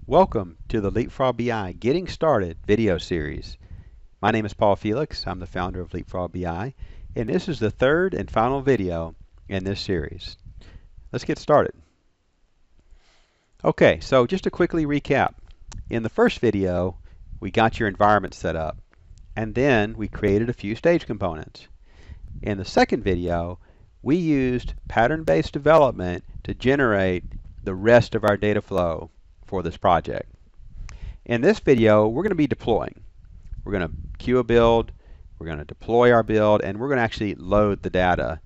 Welcome to the LeapFrogBI Getting Started video series. My name is Paul Felix. I'm the founder of LeapFrogBI, and this is the third and final video in this series. Let's get started. Okay, so just to quickly recap. In the first video, we got your environment set up, and then we created a few stage components. In the second video, we used pattern-based development to generate the rest of our data flow for this project. In this video, we're going to be deploying. We're going to queue a build, we're going to deploy our build, and we're going to actually load the data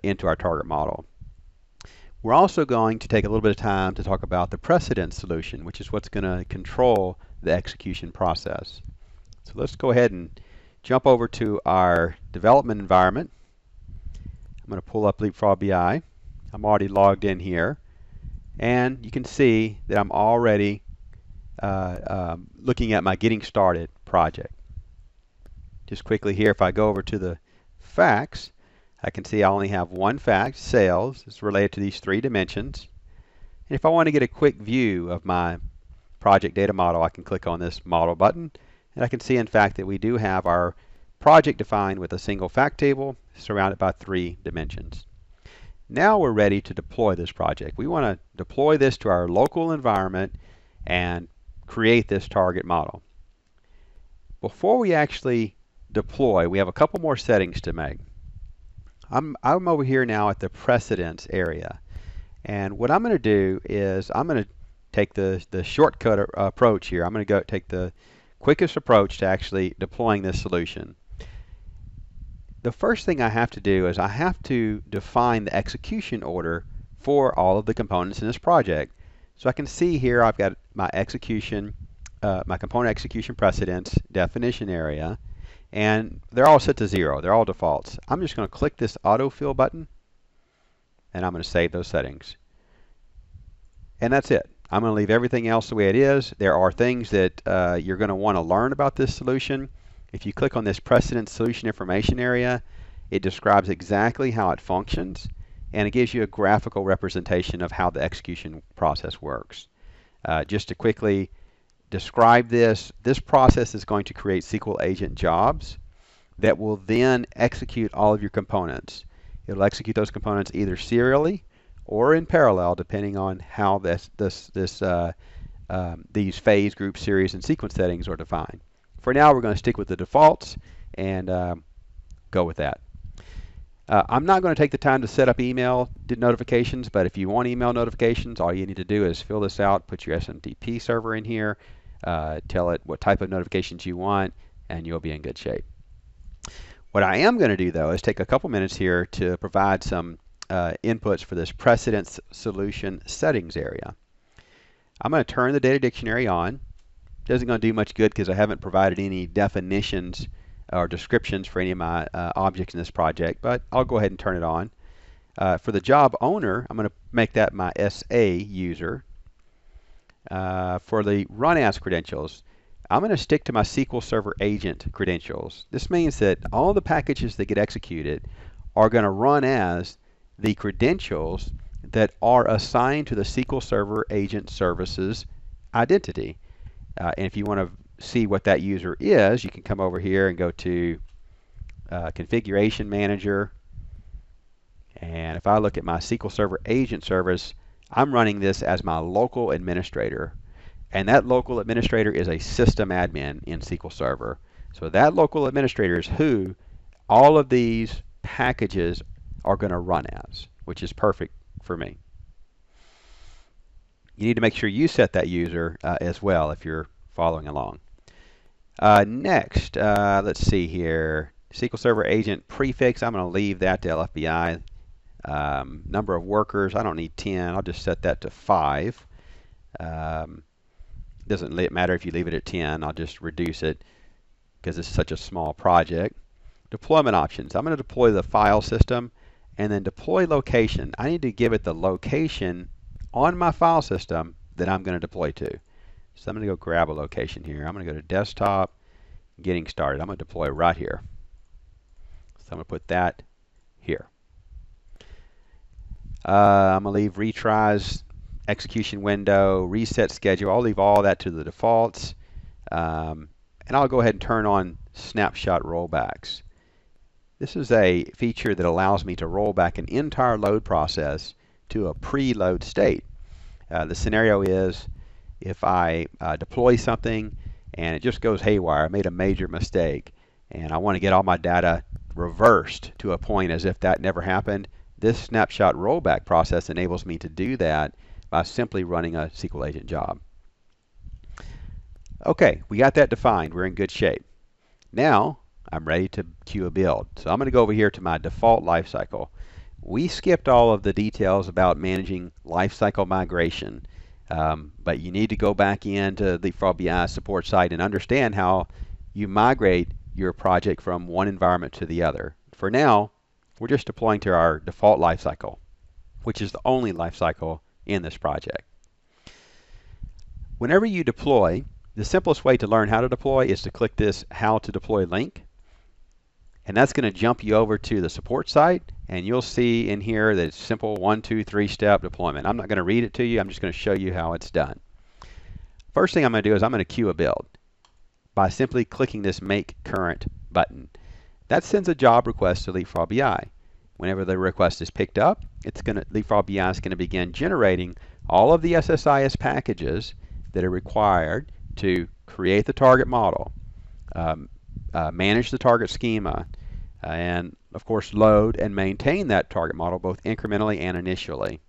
into our target model. We're also going to take a little bit of time to talk about the precedence solution, which is what's going to control the execution process. So let's go ahead and jump over to our development environment. I'm going to pull up LeapFrogBI. I'm already logged in here. And you can see that I'm already looking at my Getting Started project. Just quickly here, if I go over to the facts, I can see I only have one fact, sales. It's related to these three dimensions. And if I want to get a quick view of my project data model, I can click on this model button, and I can see in fact that we do have our project defined with a single fact table surrounded by three dimensions. Now we're ready to deploy this project. We want to deploy this to our local environment and create this target model. Before we actually deploy, we have a couple more settings to make. I'm over here now at the precedence area. And what I'm going to do is I'm going to take the shortcut approach here. I'm going to go take the quickest approach to actually deploying this solution. The first thing I have to do is I have to define the execution order for all of the components in this project. So I can see here I've got my execution, my component execution precedence definition area, and they're all set to 0. They're all defaults. I'm just going to click this autofill button, and I'm going to save those settings. And that's it. I'm going to leave everything else the way it is. There are things that you're going to want to learn about this solution. If you click on this precedence solution information area, it describes exactly how it functions, and it gives you a graphical representation of how the execution process works. Just to quickly describe this process is going to create SQL agent jobs that will then execute all of your components. It'll execute those components either serially or in parallel, depending on how these phase, group, series, and sequence settings are defined. For now, we're going to stick with the defaults and go with that. I'm not going to take the time to set up email notifications, but if you want email notifications, all you need to do is fill this out, put your SMTP server in here, tell it what type of notifications you want, and you'll be in good shape. What I am going to do, though, is take a couple minutes here to provide some inputs for this precedence solution settings area. I'm going to turn the data dictionary on. Isn't going to do much good because I haven't provided any definitions or descriptions for any of my objects in this project, but I'll go ahead and turn it on. For the job owner, I'm going to make that my SA user. For the run as credentials, I'm going to stick to my SQL Server agent credentials. This means that all the packages that get executed are going to run as the credentials that are assigned to the SQL Server agent services identity. And if you want to see what that user is, you can come over here and go to Configuration Manager. And if I look at my SQL Server agent service, I'm running this as my local administrator. And that local administrator is a system admin in SQL Server. So that local administrator is who all of these packages are going to run as, which is perfect for me. You need to make sure you set that user as well if you're following along. Next, let's see here. SQL Server agent prefix, I'm going to leave that to LFBI. Number of workers, I don't need 10. I'll just set that to 5. Doesn't matter if you leave it at 10. I'll just reduce it because it's such a small project. Deployment options. I'm going to deploy the file system, and then deploy location. I need to give it the location on my file system that I'm going to deploy to. So I'm going to go grab a location here. I'm going to go to desktop, getting started. I'm going to deploy right here. So I'm going to put that here. I'm going to leave retries execution window, reset schedule. I'll leave all that to the defaults. And I'll go ahead and turn on snapshot rollbacks. This is a feature that allows me to roll back an entire load process to a pre-load state. The scenario is if I deploy something and it just goes haywire, I made a major mistake, and I want to get all my data reversed to a point as if that never happened. This snapshot rollback process enables me to do that by simply running a SQL agent job. Okay, we got that defined. We're in good shape. Now I'm ready to queue a build. So I'm going to go over here to my default lifecycle. We skipped all of the details about managing lifecycle migration, but you need to go back into the LeapFrogBI support site and understand how you migrate your project from one environment to the other. For now, we're just deploying to our default lifecycle, which is the only lifecycle in this project. Whenever you deploy, the simplest way to learn how to deploy is to click this How to Deploy link. And that's going to jump you over to the support site, and you'll see in here that it's simple 1, 2, 3 step deployment. I'm not going to read it to you. I'm just going to show you how it's done. First thing I'm going to do is I'm going to queue a build by simply clicking this Make Current button. That sends a job request to LeapFrogBI. Whenever the request is picked up, LeapFrogBI is going to begin generating all of the SSIS packages that are required to create the target model, manage the target schema, and of course load and maintain that target model both incrementally and initially.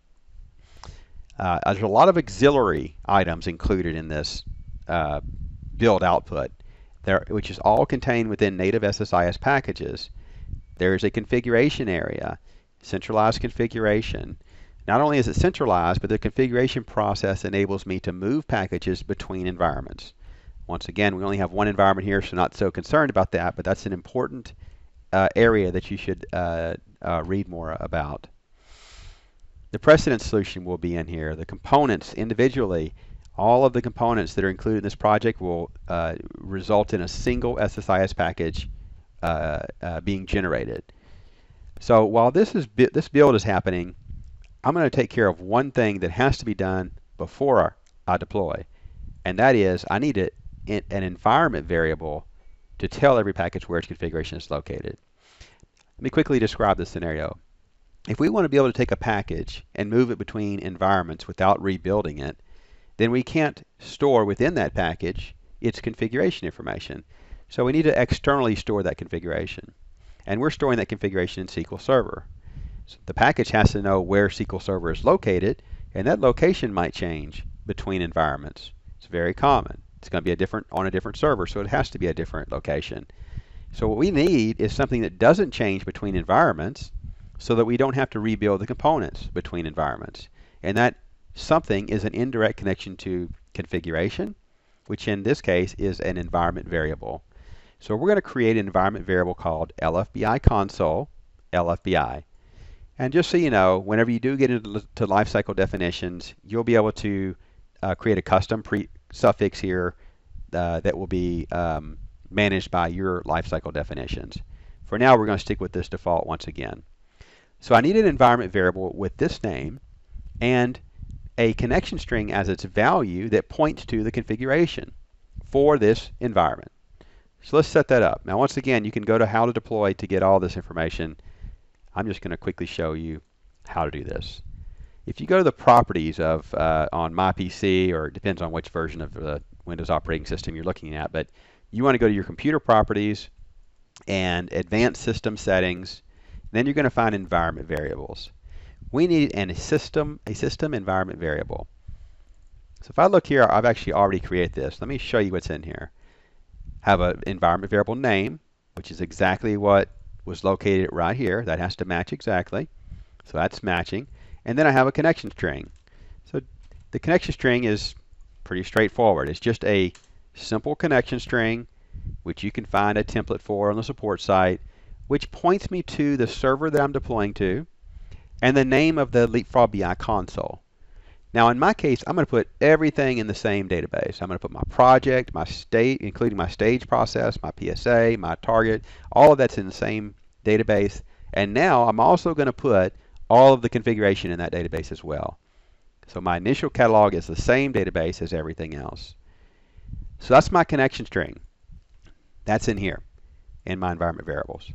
There's a lot of auxiliary items included in this build output, which is all contained within native SSIS packages. There is a configuration area, centralized configuration. Not only is it centralized, but the configuration process enables me to move packages between environments. Once again, we only have one environment here, so not so concerned about that, but that's an important area that you should read more about. The precedent solution will be in here. The components individually, all of the components that are included in this project will result in a single SSIS package being generated. So while this build is happening, I'm going to take care of one thing that has to be done before I deploy, and that is I need an environment variable to tell every package where its configuration is located. Let me quickly describe the scenario. If we want to be able to take a package and move it between environments without rebuilding it, then we can't store within that package its configuration information. So we need to externally store that configuration. And we're storing that configuration in SQL Server. So the package has to know where SQL Server is located, and that location might change between environments. It's very common. It's going to be on a different server, so it has to be a different location. So what we need is something that doesn't change between environments so that we don't have to rebuild the components between environments. And that something is an indirect connection to configuration, which in this case is an environment variable. So we're going to create an environment variable called LFBI console, LFBI. And just so you know, whenever you do get into lifecycle definitions, you'll be able to create a custom suffix here that will be managed by your lifecycle definitions. For now, we're going to stick with this default once again. So I need an environment variable with this name and a connection string as its value that points to the configuration for this environment. So let's set that up. Now once again, you can go to How to Deploy to get all this information. I'm just going to quickly show you how to do this. If you go to the properties of on my PC, or it depends on which version of the Windows operating system you're looking at, but you want to go to your computer properties and advanced system settings. Then you're going to find environment variables. We need a system environment variable. So if I look here, I've actually already created this. Let me show you what's in here. Have an environment variable name, which is exactly what was located right here. That has to match exactly. So that's matching. And then I have a connection string. So the connection string is pretty straightforward. It's just a simple connection string, which you can find a template for on the support site, which points me to the server that I'm deploying to, and the name of the LeapFrogBI console. Now in my case, I'm going to put everything in the same database. I'm going to put my project, my state, including my stage process, my PSA, my target, all of that's in the same database. And now I'm also going to put all of the configuration in that database as well. So my initial catalog is the same database as everything else. So that's my connection string. That's in here in my environment variables.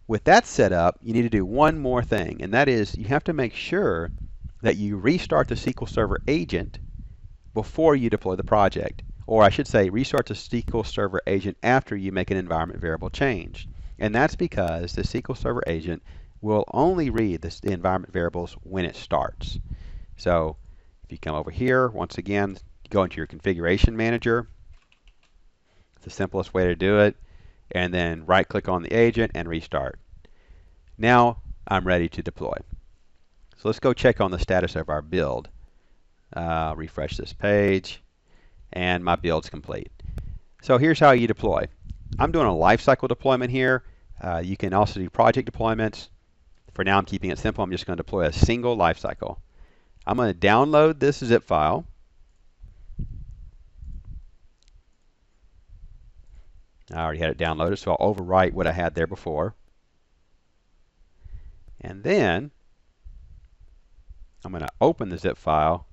With that set up, you need to do one more thing, and that is you have to make sure that you restart the SQL Server agent before you deploy the project. Or I should say, restart the SQL Server agent after you make an environment variable change. And that's because the SQL Server agent will only read the environment variables when it starts. So if you come over here, once again, go into your configuration manager. It's the simplest way to do it. And then right click on the agent and restart. Now I'm ready to deploy. So let's go check on the status of our build. Refresh this page and my build's complete. So here's how you deploy. I'm doing a lifecycle deployment here. You can also do project deployments. For now I'm keeping it simple. I'm just going to deploy a single lifecycle. I'm going to download this zip file. I already had it downloaded, so I'll overwrite what I had there before. And then I'm going to open the zip file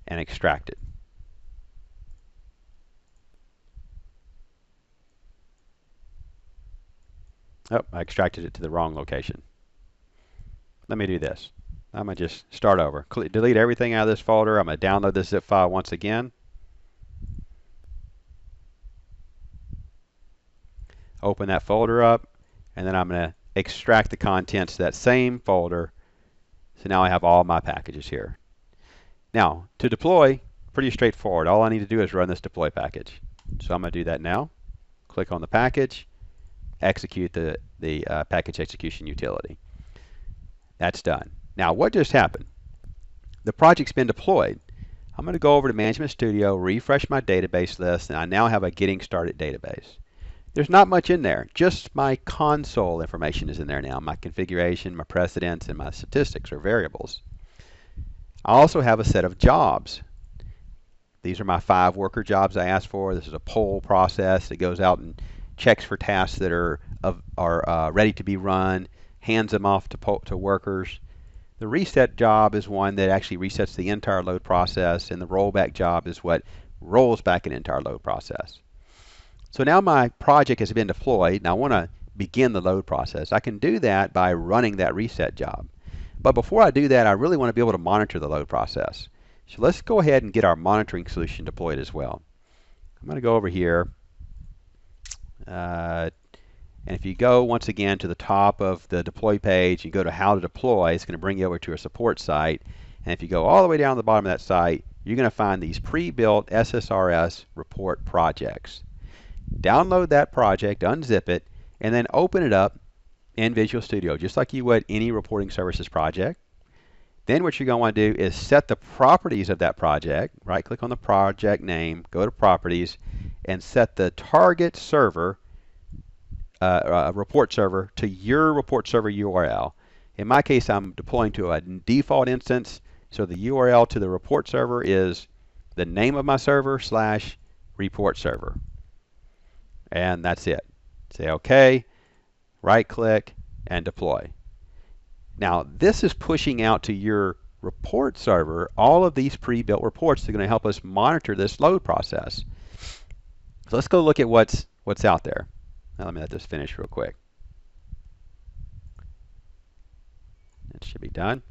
and extract it. Oh, I extracted it to the wrong location. Let me do this. I'm going to just start over. Delete everything out of this folder. I'm going to download this zip file once again. Open that folder up, and then I'm going to extract the contents of that same folder. So now I have all my packages here. Now, to deploy, pretty straightforward. All I need to do is run this deploy package. So I'm going to do that now. Click on the package, execute the package execution utility. That's done. Now, what just happened? The project's been deployed. I'm going to go over to Management Studio, refresh my database list, and I now have a Getting Started database. There's not much in there. Just my console information is in there now. My configuration, my precedents, and my statistics or variables. I also have a set of jobs. These are my 5 worker jobs I asked for. This is a poll process that goes out and checks for tasks that are ready to be run, hands them off to workers. The reset job is one that actually resets the entire load process, and the rollback job is what rolls back an entire load process. So now my project has been deployed, and I want to begin the load process. I can do that by running that reset job. But before I do that, I really want to be able to monitor the load process. So let's go ahead and get our monitoring solution deployed as well. I'm going to go over here. And if you go once again to the top of the deploy page, you go to how to deploy, it's going to bring you over to a support site. And if you go all the way down to the bottom of that site, you're going to find these pre-built SSRS report projects. Download that project, unzip it, and then open it up in Visual Studio, just like you would any reporting services project. Then what you're going to want to do is set the properties of that project. Right-click on the project name, go to Properties, and set the target server, report server, to your report server URL. In my case, I'm deploying to a default instance, so the URL to the report server is the name of my server / report server. And that's it. Say OK, right-click, and deploy. Now, this is pushing out to your report server all of these pre-built reports that are going to help us monitor this load process. So let's go look at what's out there. Now let me let this finish real quick. It should be done.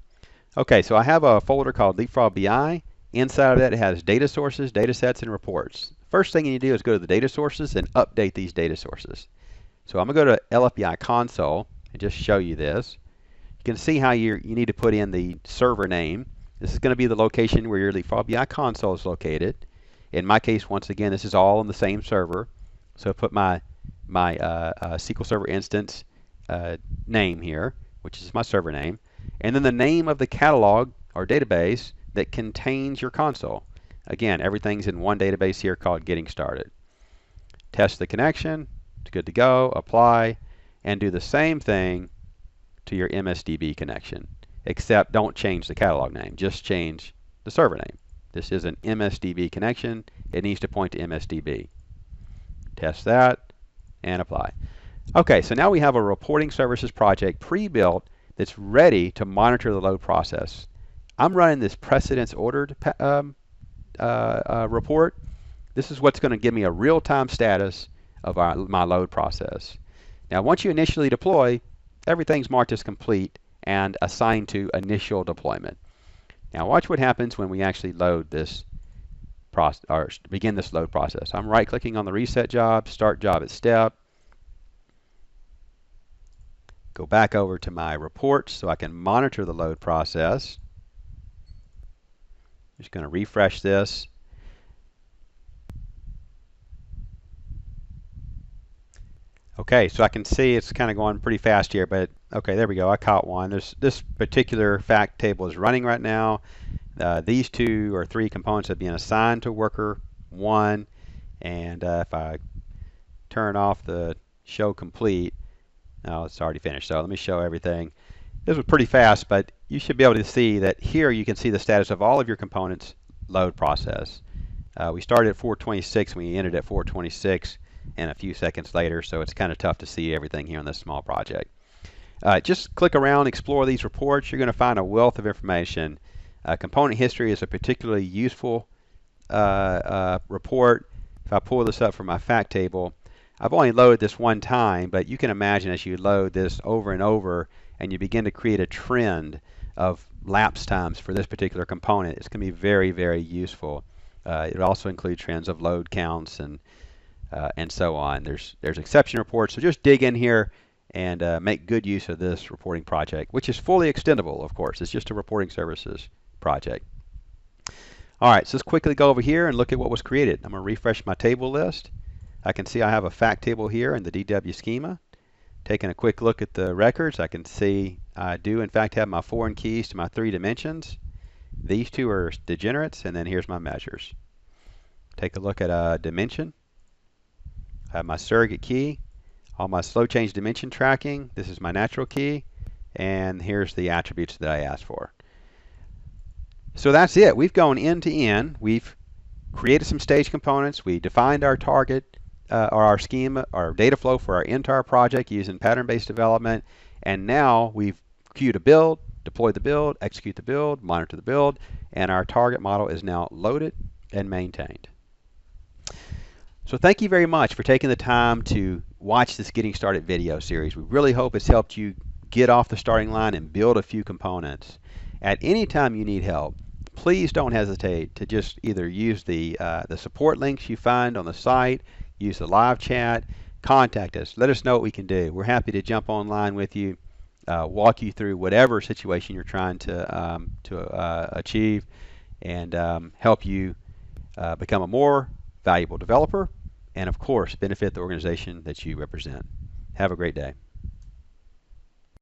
Okay, so I have a folder called LeapFrogBI. Inside of that, it has data sources, data sets, and reports. First thing you need to do is go to the data sources and update these data sources. So I'm going to go to LFBI console and just show you this. You can see how you need to put in the server name. This is going to be the location where your LeapFrogBI console is located. In my case, once again, this is all on the same server. So put my SQL Server instance name here, which is my server name, and then the name of the catalog or database that contains your console. Again, everything's in one database here called Getting Started. Test the connection. It's good to go. Apply, and do the same thing to your MSDB connection, except don't change the catalog name. Just change the server name. This is an MSDB connection. It needs to point to MSDB. Test that and apply. Okay, so now we have a reporting services project pre-built that's ready to monitor the load process. I'm running this precedence ordered report. This is what's going to give me a real-time status of my load process. Now, once you initially deploy, everything's marked as complete and assigned to initial deployment. Now, watch what happens when we actually load this process or begin this load process. I'm right-clicking on the reset job, start job at step. Go back over to my reports so I can monitor the load process. Just going to refresh this. Okay, so I can see it's kind of going pretty fast here, but okay, there we go. I caught one. This particular fact table is running right now. These 2 or 3 components have been assigned to worker 1, and if I turn off the show complete, no, it's already finished. So let me show everything. This was pretty fast, but you should be able to see that here you can see the status of all of your components load process. We started at 426 and we ended at 426 and a few seconds later, so it's kind of tough to see everything here on this small project. Just click around, explore these reports. You're going to find a wealth of information. Component history is a particularly useful report. If I pull this up from my fact table, I've only loaded this one time, but you can imagine as you load this over and over and you begin to create a trend of lapse times for this particular component, it's going to be very, very useful. It also includes trends of load counts and so on. There's exception reports, so just dig in here and make good use of this reporting project, which is fully extendable, of course. It's just a reporting services project. All right, so let's quickly go over here and look at what was created. I'm going to refresh my table list. I can see I have a fact table here in the DW schema. Taking a quick look at the records, I can see I do in fact have my foreign keys to my 3 dimensions. These 2 are degenerates, and then here's my measures. Take a look at a dimension. I have my surrogate key, all my slow change dimension tracking. This is my natural key, and here's the attributes that I asked for. So that's it. We've gone end to end. We've created some stage components. We defined our target or our schema, our data flow for our entire project using pattern-based development, and now we've queued a build, deployed the build, execute the build, monitor the build, and our target model is now loaded and maintained. So thank you very much for taking the time to watch this Getting Started video series. We really hope it's helped you get off the starting line and build a few components. At any time you need help, please don't hesitate to just either use the support links you find on the site, use the live chat, contact us, let us know what we can do. We're happy to jump online with you, walk you through whatever situation you're trying to achieve, and help you become a more valuable developer, and of course benefit the organization that you represent. Have a great day.